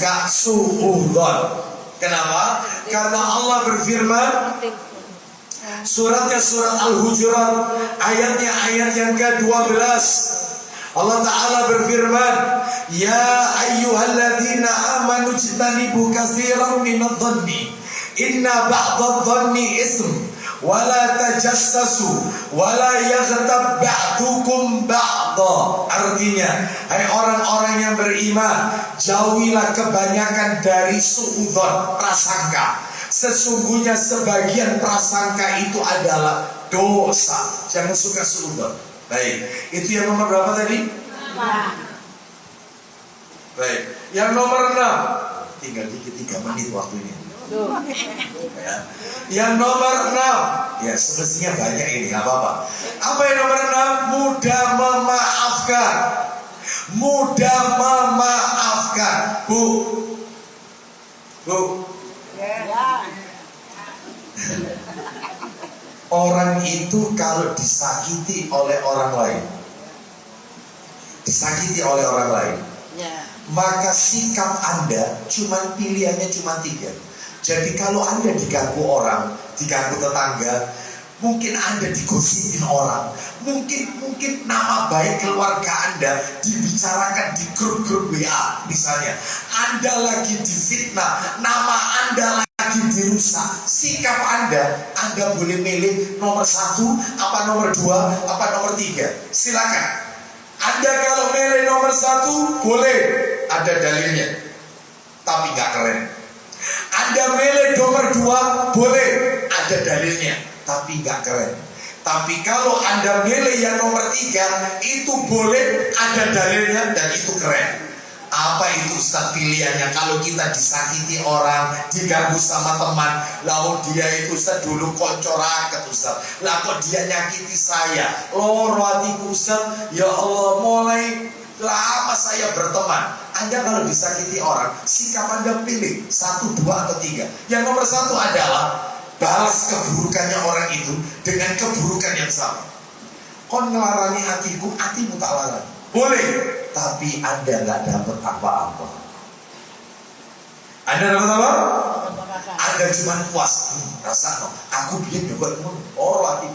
suka suudzon. Kenapa? Karena Allah berfirman, suratnya surat Al-Hujurat, ayatnya ayat yang ke-12. Allah Ta'ala berfirman, ya ayyuhalladzina amanu jtanibu katsiran minadh-dhanni inna ba'dadh-dhanni ism wala tajassasu wala yaghtab ba'dukum ba'dha. Artinya, hai orang-orang yang beriman, jauhilah kebanyakan dari suudzon, prasangka. Sesungguhnya sebagian prasangka itu adalah dosa. Jangan suka suudzon. Baik, itu yang nomor berapa tadi? 5. Baik, yang nomor 6. Tinggal dikit 3 menit waktu ini. Ya. Yang nomor 6, ya semestinya banyak ini, nggak apa-apa. Apa yang nomor 6? Mudah memaafkan. Mudah memaafkan. Bu. Orang itu kalau disakiti oleh orang lain, maka sikap Anda pilihannya cuma 3. Jadi kalau Anda diganggu orang, diganggu tetangga, mungkin Anda digosipin orang, mungkin nama baik keluarga Anda dibicarakan di grup-grup WA misalnya, Anda lagi difitnah, nama Anda lagi dirusak. Sikap Anda boleh milih nomor 1, apa nomor 2, apa nomor 3. Silakan. Anda kalau milih nomor 1 boleh, ada dalilnya, tapi nggak keren. Anda milih nomor 2 boleh, ada dalilnya, tapi nggak keren. Tapi kalau Anda milih yang nomor 3, itu boleh, ada dalilnya, dan itu keren. Apa itu Ustaz pilihannya? Kalau kita disakiti orang, diganggu sama teman, lalu dia itu Ustaz dulu koncoraket Ustaz, lah kok dia nyakiti saya, loro hatiku Ustaz, ya Allah, mulai lama saya berteman. Anda kalau disakiti orang, sikap Anda pilih 1, 2, atau 3. Yang nomor 1 adalah balas keburukannya orang itu dengan keburukan yang sama. Kon ngelarani hatiku, hatimu tak larang. Boleh, tapi Anda nggak dapat apa-apa. Anda dapat apa? Anda cuma puas. Rasa no, aku biar juga orang hati.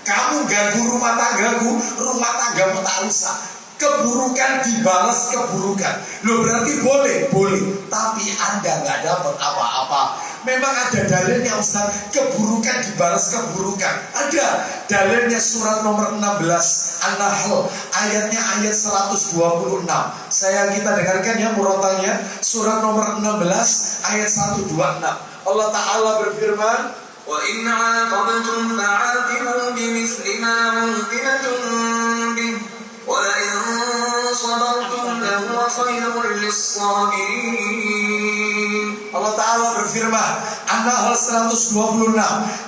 Kamu ganggu rumah tanggaku, rumah tanggamu tak rusak. Keburukan dibalas keburukan. Loh berarti boleh, tapi Anda nggak dapat apa-apa. Memang ada dalilnya Ustaz, keburukan dibalas keburukan. Ada dalilnya surat nomor 16 An-Nahl, ayatnya ayat 126. Kita dengarkan ya murotalnya, surat nomor 16 ayat 126. Allah Ta'ala berfirman, wa in 'aqabtum fa'aqibu bimithli ma 'uqibtum bih wa la in sabartum lahuwa khayrun lis-sabirin. Allah Ta'ala berfirman, An-Nahl 126,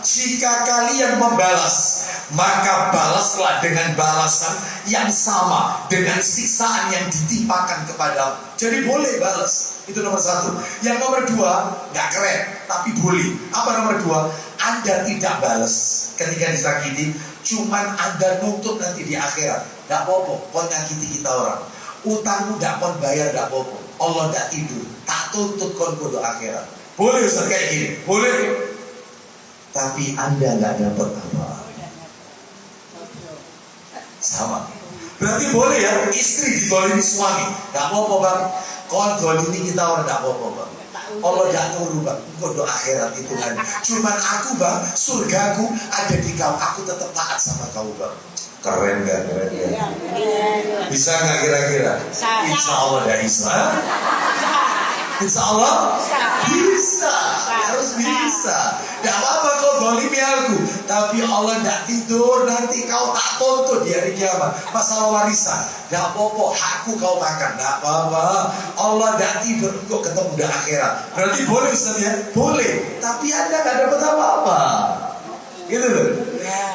jika kalian membalas, maka balaslah dengan balasan yang sama dengan siksaan yang ditimpakan kepadamu. Jadi boleh balas, itu nomor 1. Yang nomor 2, gak keren, tapi boleh. Apa nomor 2? Anda tidak balas ketika disakiti, cuman Anda nuntut nanti di akhirat. Gak apa-apa, kau nyakiti kita orang, utangmu gak kon bayar, gak apa-apa. Allah gak tidur, tak tuntut kon bodoh akhirat. Boleh Ustaz kayak gini, boleh. Tapi Anda gak dapat apa-apa. Sama. Berarti boleh ya, istri dizalimi suami, gak apa-apa bang. Kon zalimi kita orang, gak apa-apa bang. Allah gak turu bang, bodoh akhirat itu kan. Cuman aku bang, surgaku ada di kau, aku tetap taat sama kau bang. Keren gak? Keren gak? Bisa gak kira-kira? Insya Allah dan Islam. Insya Allah bisa. Harus bisa. Gak apa-apa kau zalimi aku, tapi Allah gak tidur, nanti kau tak tuntut di hari kiamat. Masalah warisan, gak apa-apa, hakku kau makan, gak apa-apa. Allah gak tidur, kau ketemu di akhirat. Berarti boleh Ustaz ya? Boleh, tapi Anda gak dapat apa-apa. Gitu loh.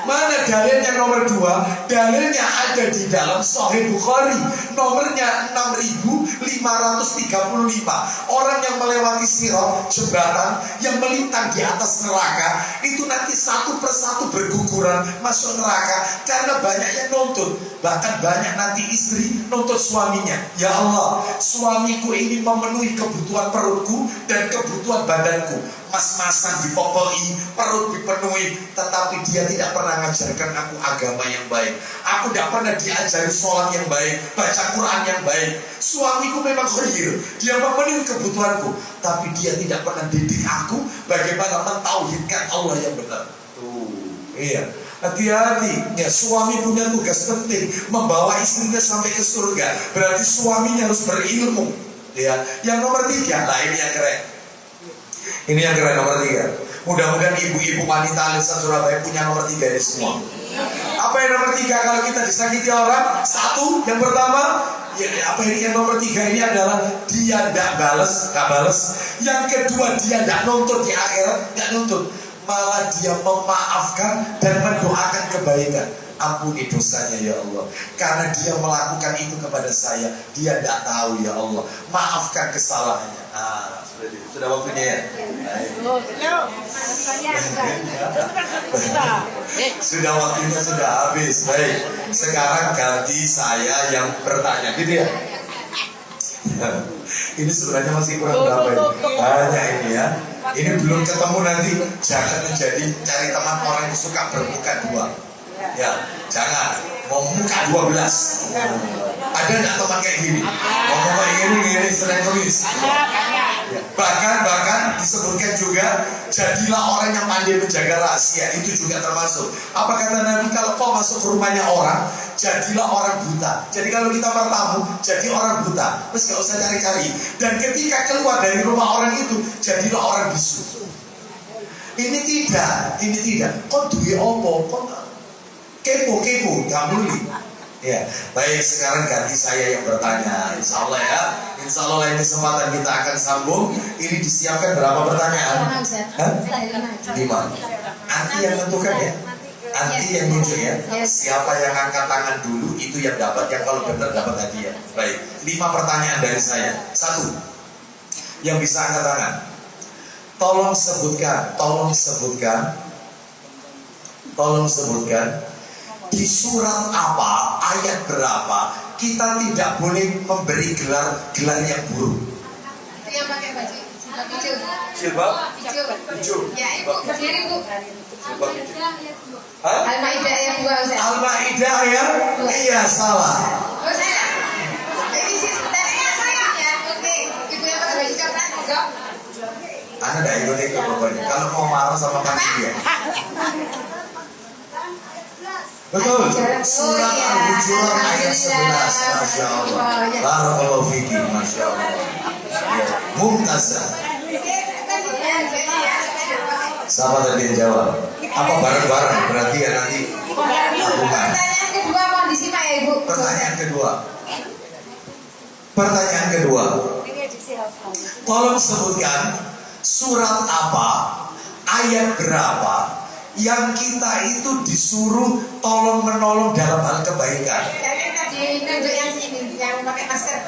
Mana dalilnya nomor 2? Dalilnya ada di dalam Sahih Bukhari. Nomornya 6535. Orang yang melewati sirat, jembatan yang melintang di atas neraka, itu nanti satu persatu berguguran masuk neraka karena banyak yang nuntut. Bahkan banyak nanti istri nuntut suaminya. Ya Allah, suamiku ini memenuhi kebutuhan perutku dan kebutuhan badanku. Mas-masan dipopoi, perut dipenuhi, tetapi dia tidak pernah mengajarkan aku agama yang baik. Aku tidak pernah diajari sholat yang baik, baca Quran yang baik. Suamiku memang khair, dia memenuhi kebutuhanku, tapi dia tidak pernah didik aku bagaimana mentauhidkan Allah yang benar. Tuh, iya. Hati-hati, ya, suami punya tugas penting membawa istrinya sampai ke surga. Berarti suaminya harus berilmu. Ya, yang nomor 3, nah ini yang keren. Ini yang keren nomor 3. Mudah-mudahan ibu-ibu wanita Alisan Surabaya punya nomor 3 ini semua. Apa yang nomor 3 kalau kita disakiti orang? 1, yang pertama, ya, apa ini yang nomor 3 ini adalah dia tidak balas, gak balas. Yang kedua, dia tidak nuntut di akhirat, gak nuntut. Malah dia memaafkan dan mendoakan kebaikan. Ampuni dosanya ya Allah, karena dia melakukan itu kepada saya. Dia tidak tahu ya Allah, maafkan kesalahannya. Sudah waktunya ya? Sudah waktunya, sudah habis. Baik, sekarang ganti saya yang bertanya, gitu ya. Ini sebenarnya masih kurang berapa ini? Banyak ini ya. Ini belum ketemu nanti. Jangan menjadi cari teman orang yang suka bermuka 2. Ya, jangan mau muka 12. Ada nggak teman kayak gini? Mau kayak gini sering tulis. Ya. Bahkan disebutkan juga, jadilah orang yang pandai menjaga rahasia. Itu juga termasuk. Apa kata Nabi, kalau kau masuk ke rumahnya orang, jadilah orang buta. Jadi kalau kita bertamu, jadi orang buta. Terus gak usah cari-cari. Dan ketika keluar dari rumah orang itu, jadilah orang bisu. Ini tidak. Kau duwe opo? Kau kepo, gak boleh. Ya, baik, sekarang ganti saya yang bertanya. Insya Allah ya, insya Allah lain kesempatan kita akan sambung. Ini disiapkan berapa pertanyaan? 5. Anti yang menentukan ya, anti yang nunjuk ya. Siapa yang angkat tangan dulu itu yang dapat. Yang kalau benar dapat hadiah. Baik, 5 pertanyaan dari saya. 1, yang bisa angkat tangan. Tolong sebutkan. Di surat apa, ayat berapa kita tidak boleh memberi gelar yang buruk? Itu yang pakai baju hijau. Jilbab? Hijau. Ya, ibu berdiri, Bu. Al-Maidah ayat 2, Ustaz. Al-Maidah ayat? Iya, salah. Oh, saya. Jadi dari saya ya. Oke. Ibu yang pakai baju coklat, enggak? Anda tidak ikut pokoknya. Kalau mau marah sama panitia. Betul. Surat Al-Hujurat ayat 11. Masya Allah. Barakallahu fiki. Masya Allah. Mumtazah. Siapa tadi yang jawab? Apa bareng-bareng? Berarti ya nanti lakukan. Pertanyaan kedua mohon disimak ya, Ibu. Pertanyaan kedua. Tolong sebutkan surat apa, ayat berapa yang kita itu disuruh tolong menolong dalam hal kebaikan. Yang tadi nunjuk yang sini, yang pakai masker.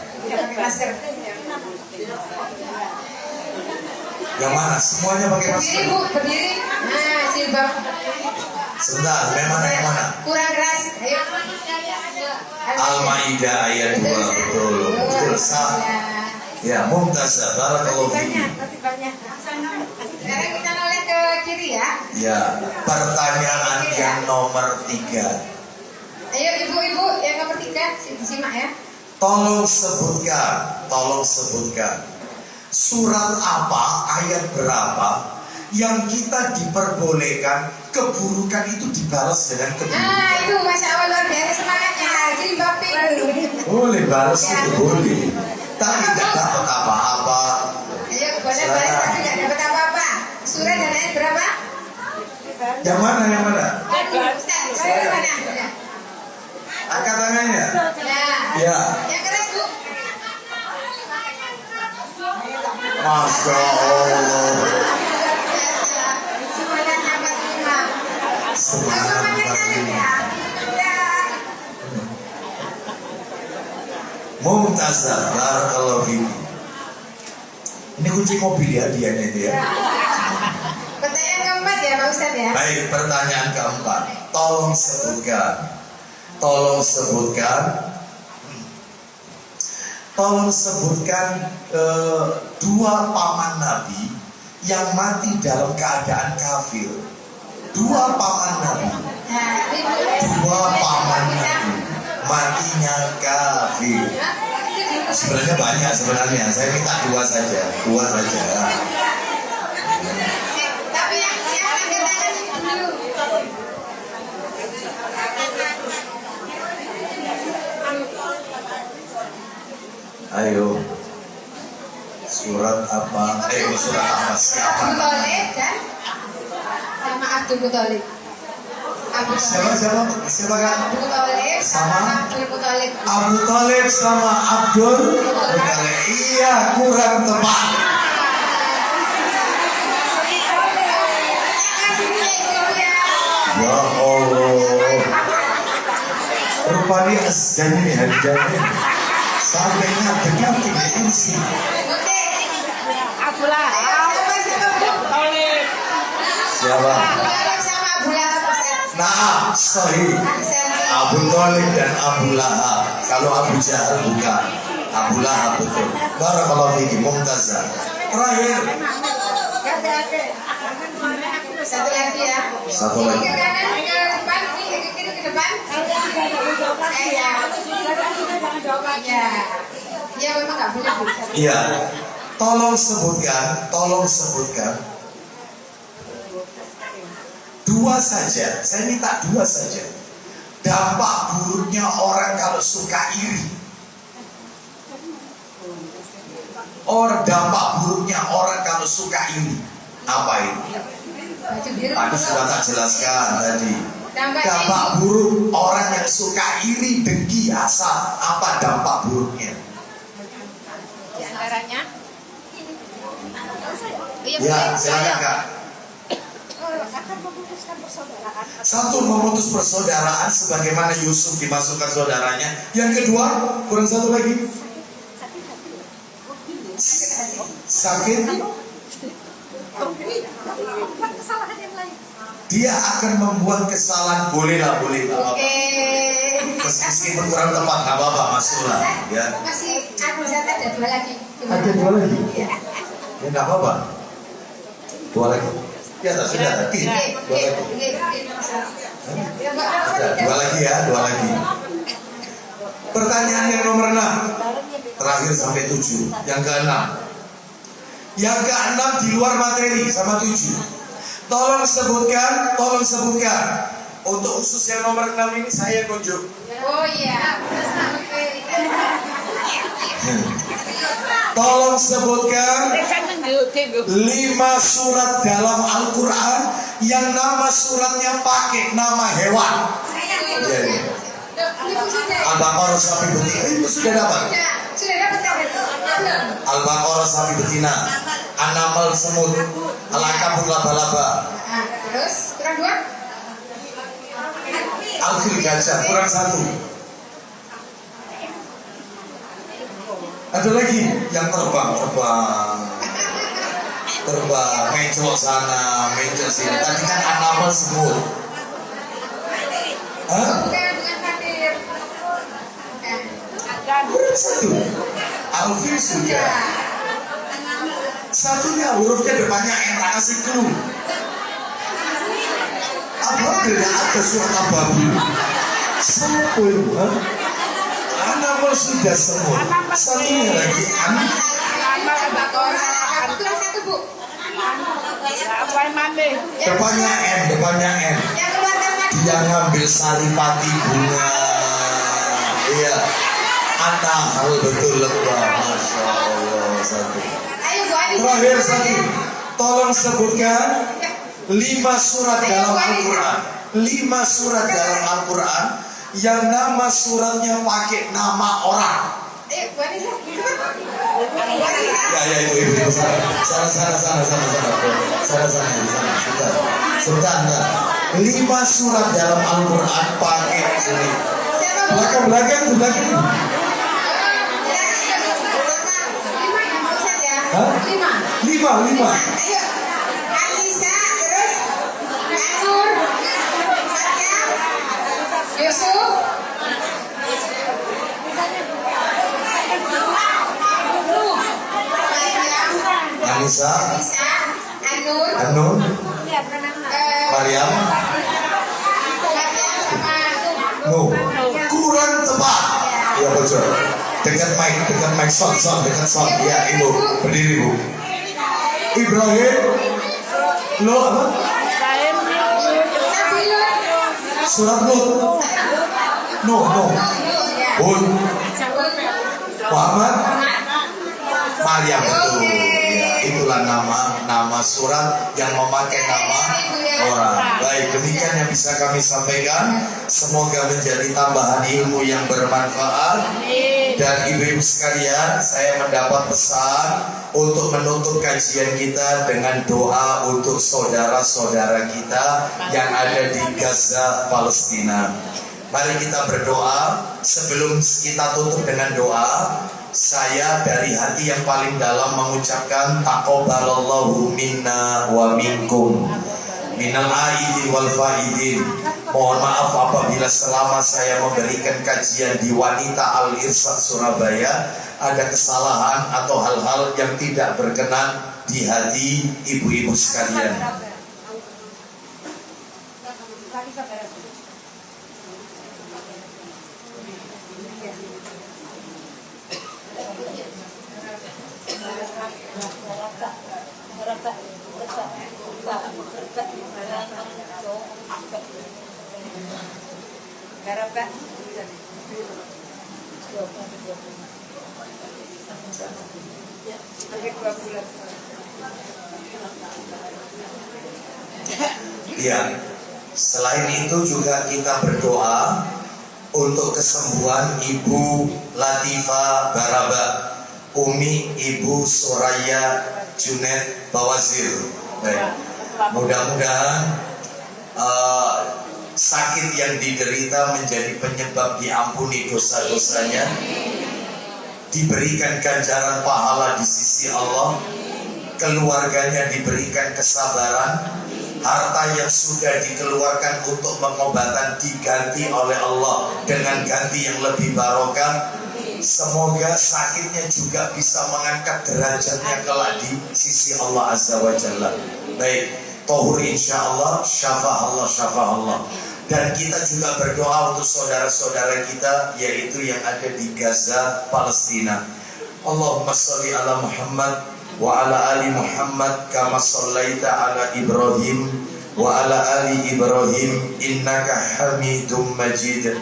Yang mana? Semuanya pakai masker. Berdiri, Bu, berdiri. Nah, jilbab. Sebentar, yang mana? Kurang keras. Ayo. Al-Maidah ayat 2. Betul. Sah. Ya, mumtazah. Barakallahu fiik. Sekarang kita noleh ke kiri ya. Ya, pertanyaan yang nomor 3. Ayo ibu-ibu yang nomor 3 disimak ya. Tolong sebutkan surat apa, ayat berapa yang kita diperbolehkan keburukan itu dibalas dengan keburukan. Nah itu Masya Allah luar biasa semangatnya. Jilbab pink. Boleh balas itu boleh, tapi tidak dapat apa-apa. Ayo boleh balas tapi tidak dapat apa-apa. Surat dan ayat berapa? Yang mana? Ustaz, yang mana? Angkat tangannya. Ya. Yang keras Bu. Masya Allah. Semangatnya 45. Semangat Bupati. Mumtazah, barakallahu fiki. Ini kunci mobil ya dianya itu ya. Pertanyaan keempat ya Pak Ustadz ya. Baik, pertanyaan keempat. Tolong sebutkan. Tolong sebutkan. Tolong sebutkan dua paman Nabi yang mati dalam keadaan kafir. Dua paman Nabi. Dua paman Nabi matinya kafir. Sebenarnya banyak sebenarnya. Saya minta dua saja. Dua saja. Tapi yang angkat tangan dulu. Ayo. Surat apa? Surat apa? Siapa? Abu Thalib dan sama Abdul Muthalib. Siapa kan? Abu Thalib sama Abdul Muthalib. Abu Thalib sama Abdul Muthalib. Iya, kurang tepat. Ya Allah. Rupanya asjanya nih hadiahnya. Sampai ngadengnya tidak isi. Abu Lahab. Siapa? Abu Lahab sama Abu Lahab. Nah, sahih. Abu Thalib dan Abu Lahab. Kalau Abu Jahal bukan. Abu Lahab betul. Barakallahu fiki, mumtazah. Terakhir. Satu lagi ya. Satu Ini lagi. ke kanan, ke depan, ini ke kiri, ke depan. Ya. Ya, memang nggak boleh Bu. Iya. Tolong sebutkan. Dua saja. Saya minta dua saja. Dampak buruknya orang kalau suka iri. Dampak buruknya orang kalau suka iri. Apa itu? Baju biru. Tadi sudah tak jelaskan tadi. Dampak Dampak buruk orang yang suka iri, dengki, hasad. Apa dampak buruknya? Di antaranya. Ya, silakan Kak. Akan memutuskan persaudaraan. Satu, memutus persaudaraan sebagaimana Yusuf dimasukkan saudaranya. Yang kedua, kurang satu lagi. Sakit. Dia akan membuat kesalahan. Bolehlah. Oke. Meskipun kurang tepat, nggak apa-apa, masuklah. Ya. Masih ada dua lagi. Ada dua lagi. Ya. Ya nggak apa-apa. Dua lagi. Ya sudah tadi. Dua lagi. Ya, Mbak. Sudah, dua lagi. Pertanyaan yang nomor 6. Terakhir sampai 7. Yang ke-6. Yang ke-6 di luar materi sama 7. Tolong sebutkan. Untuk khusus yang nomor 6 ini saya tunjuk. Oh iya. Tolong sebutkan 5 surat dalam Al-Quran yang nama suratnya pakai nama hewan. Jadi, Al-Baqarah sapi betina itu sudah dapat. Sudah dapat kan? Al-Baqarah sapi betina, An-Naml semut, Al-Ankabut laba-laba, Terus kurang dua? Al-Fil gajah, kurang 1. Ada lagi yang terbang, mencok sana, mencok sini. Tadi kan An-Naml semut. Hah? Bukan takdir. Kurang 1. Al-Fil sudah. Satunya hurufnya depannya N, tak kasih clue. Ababil, ada surat ababil. Sepul. An-Naml sudah semut. Satunya lagi Al-Baqarah. Kurang 1 Bu. depannya N. Yang keluar tangan. Dia ngambil saripati bunga. Iya. An-Nahl betul lebah. Masya Allah. Satu. Ayo Bu Adi. Terakhir 1. Tolong sebutkan 5 surat dalam Al-Quran. 5 surat dalam Al-Quran yang nama suratnya pakai nama orang. Ayo Bu Adi. Ya ibu sana. Sana. Sebentar. 5 surat dalam Al-Quran pakai ini. Belakang. Hah? 5. Ayo. Anissa, terus Nur, Maryam, Yusuf, Anissa, Anur, Anun, Maryam, No. Kurang tepat. Ya bocor. Dekat mic, sound, dekat sound. Ya, Ibu, berdiri Bu. Ibrahim, lo apa? Surat Lut. No. Hud, Muhammad, Maryam itu. Ya, itulah nama surat yang memakai nama orang. Baik, demikian yang bisa kami sampaikan. Semoga menjadi tambahan ilmu yang bermanfaat. Dan ibu-ibu sekalian, saya mendapat pesan untuk menutup kajian kita dengan doa untuk saudara-saudara kita yang ada di Gaza, Palestina. Mari kita berdoa. Sebelum kita tutup dengan doa, saya dari hati yang paling dalam mengucapkan taqabbalallahu minna wa minkum minal aidin wal faidin. Mohon maaf apabila selama saya memberikan kajian di Wanita Al-Irsyad Surabaya ada kesalahan atau hal-hal yang tidak berkenan di hati ibu-ibu sekalian. Ya, selain itu juga kita berdoa untuk kesembuhan Ibu Latifah Baraba, Umi Ibu Soraya Junet Bawazir. Baik. Mudah-mudahan sakit yang diderita menjadi penyebab diampuni dosa-dosanya, diberikan ganjaran pahala di sisi Allah, keluarganya diberikan kesabaran, harta yang sudah dikeluarkan untuk pengobatan diganti oleh Allah dengan ganti yang lebih barokah. Semoga sakitnya juga bisa mengangkat derajatnya kelak di sisi Allah Azza wa Jalla. Baik, tohur insya Allah, syafa Allah. Dan kita juga berdoa untuk saudara-saudara kita yaitu yang ada di Gaza, Palestina. Allahumma sholli ala Muhammad wa ala ali Muhammad kama shallaita ala Ibrahim wa ala ali Ibrahim innaka Hamidum Majid.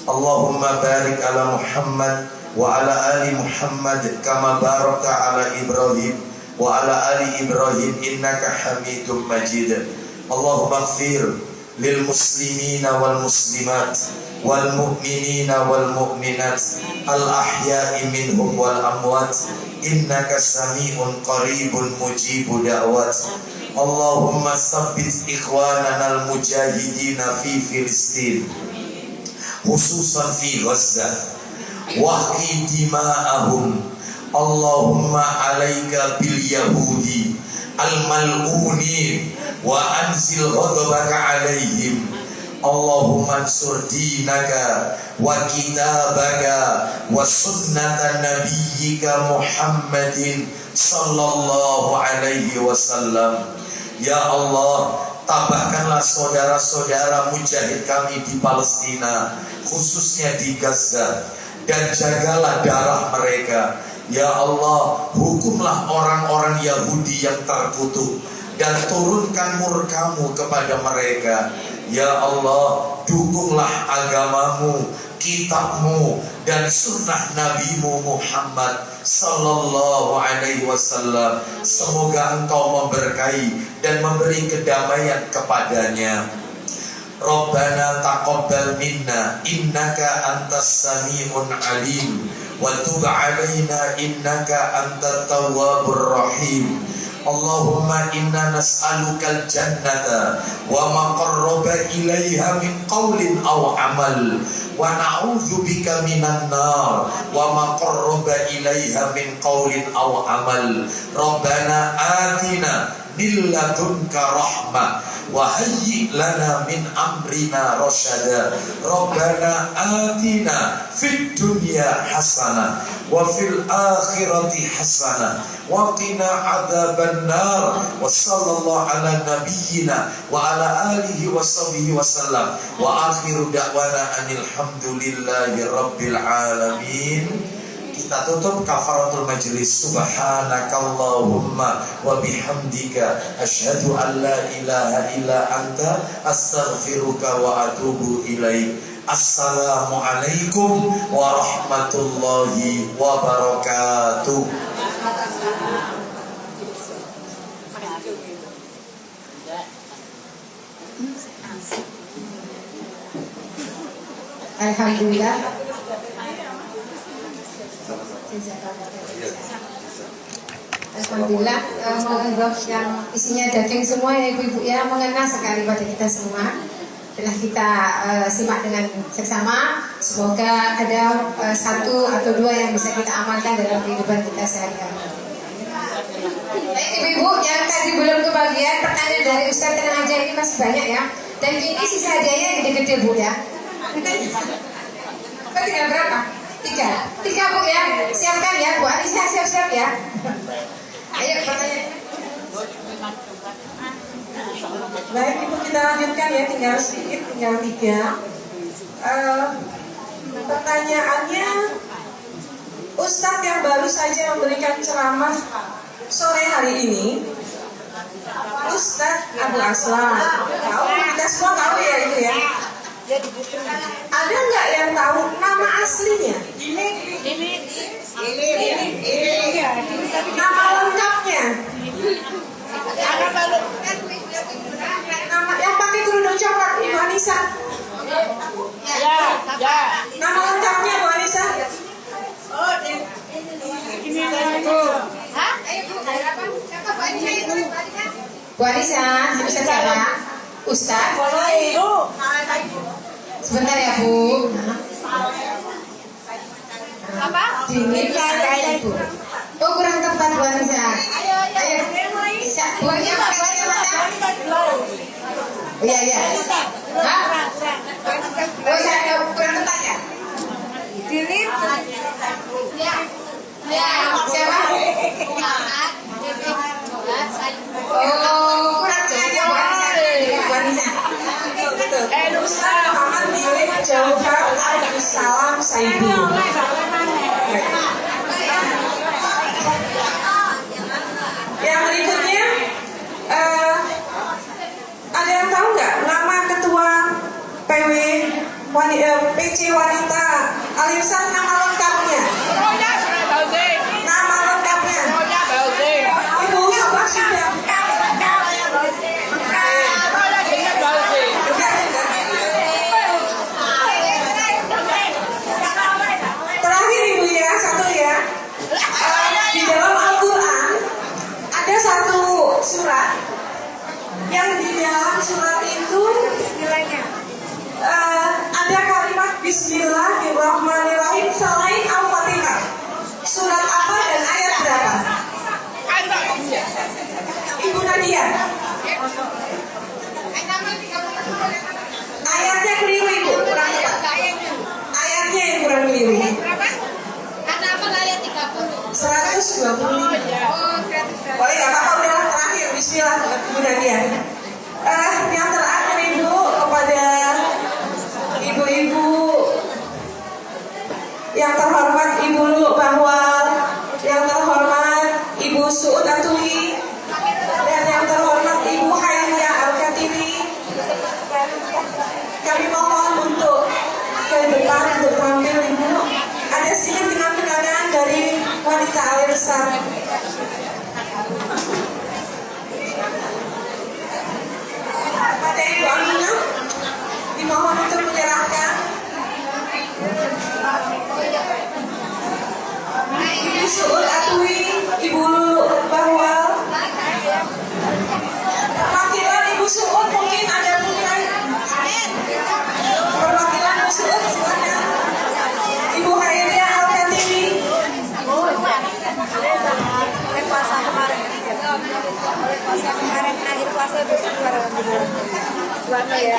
Allahumma barik ala Muhammad wa ala ali Muhammad kama barakta ala Ibrahim wa ala ali Ibrahim innaka Hamidum Majid. Allahumma ighfir lil muslimina wal muslimat wal mu'minina wal mu'minat al ahya'i minhum wal amwat innaka sami'un qaribun mujibu da'wat. Allahumma tsabbit ikhwanana al mujahidina fi Filistin khususan fi Gaza wahqi dima'ahum. Allahumma alaika bil yahudi al mal'unin wa anzil ghadabaka alaihim. Allahumma ansur dinaka wa kitabaka wa sunnata nabiyyika Muhammadin sallallahu alaihi wasallam. Ya Allah, tambahkanlah saudara-saudara mujahid kami di Palestina, khususnya di Gaza, dan jagalah darah mereka. Ya Allah, hukumlah orang-orang Yahudi yang terkutuk dan turunkan murkamu kepada mereka. Ya Allah, dukunglah agamamu, kitabmu, dan sunnah nabimu Muhammad sallallahu alaihi wasallam. Semoga engkau memberkahi dan memberi kedamaian kepadanya. Rabbana taqabbal minna innaka antas sami'un alim wa tub alaina innaka antat tawwabur rahim. Allahumma inna nas'alukal jannata wa ma qarraba ilaiha min qawlin aw amal wa na'udzubika minan nar wa ma qarraba ilaiha min qawlin aw amal. Rabbana atina min ladunka rahmah wa hayyi lana min amrina rasyada. Rabbana atina fid dunya hasanah wa fil akhirati hasanah wa qina adzaban nar. Wa sallallahu ala nabiyyina wa ala alihi wa sahbihi wasallam. Wa akhiru da'wana anil hamdulillahi rabbil alamin. Kita tutup kafaratul majlis. Subhanakallahumma wa bihamdika asyhadu an la ilaha illa anta astaghfiruka wa atubu ilaik. Assalamualaikum warahmatullahi wabarakatuh. Alhamdulillah. Alhamdulillah, monggo yang isinya daging semua ya ibu-ibu ya, mengena sekali pada kita semua. Telah kita simak dengan seksama. Semoga ada satu atau dua yang bisa kita amalkan dalam kehidupan kita sehari-hari. Baik ibu-ibu yang tadi belum kebagian, pertanyaan dari Ustaz tenang aja, ini masih banyak ya. Dan ini sisa hadiahnya gede-gede bu ya. Kok tinggal berapa? Tiga bu ya, siapkan ya Bu Anissa, siap-siap ya. Ayo pertanyaannya. Baik ibu, kita lanjutkan ya, tinggal sedikit, tinggal 3. Pertanyaannya, Ustadz yang baru saja memberikan ceramah sore hari ini, Ustadz Abu Aslam, tahu, kita semua tahu ya itu ya. Ada nggak yang tahu nama aslinya? Nama lengkapnya? Nama yang pakai kerudung coklat, Ibu Anissa. Nama lengkapnya Bu Anissa? Bu Anissa, bisa siapa? Ustaz. Sebentar ya Bu. Apa? Dingin sekali Bu. Oh kurang tepat Bu Anissa. Ayo. Bu Anissa pakai kacamata. Oh iya iya. Hah? Oh saya kurang tepat ya. Dingin. Ya. Siapa? Oh kurang jauh Bu Anissa. Ustadz Muhammad Billy Jauhar Abdussalam Saibu. Yang berikutnya, ada yang tahu nggak nama ketua PC Wanita Al-Irsyad, nama lengkapnya? Nama lengkapnya? Ibu apa sudah? Terakhir ibu ya, satu ya. Di dalam Al-Quran ada satu surat yang di dalam surat itu ada kalimat Bismillahirrahmanirrahim selain Al-Fatihah. Surat apa dan ayat berapa? Ibu Nadia. Ayatnya keliru ibu, kurang tepat. Ayatnya yang kurang keliru. 125. Oh iya, apa udah terakhir. Bismillah Ibu Nadia. Yang terakhir ibu kepada ibu-ibu yang terhormat Ibu Lulu Bahwal, yang terhormat Ibu Suud Atuli, dan yang terhormat Ibu Hayya Al-Katibi. Kami mohon untuk ke depan untuk tampil ibu. Ada sedikit kenang-kenangan dari wanita Al-Irsyad. Pada Ibu Aminah dimohon untuk menyerahkan. Ibu Suud Atui, Ibu Lulu Bahwal, Mulai puasa kemarin akhir puasa terus keluar suami ya.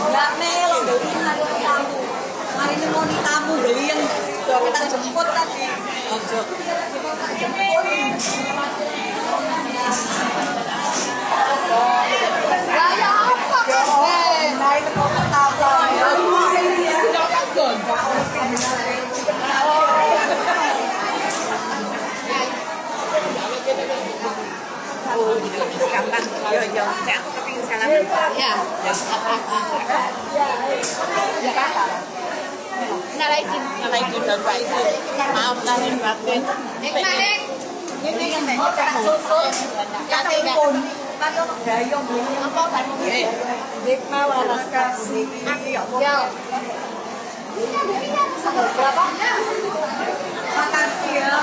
Nggak melo dari tamu. Hari ini mau tamu dari yang kita jemput tadi. Ojo. Gaya apa kan? Naik ke apa? Gampang. Yo, saya aku kepingin salam. Ya. Ya kakak. Nalaikin bapak itu. Maaf lahir batin. Nek. Ini yang ya telepon. Dayong apa tadi? Dikma waras kasih. Ya. Berapa? Makasih ya.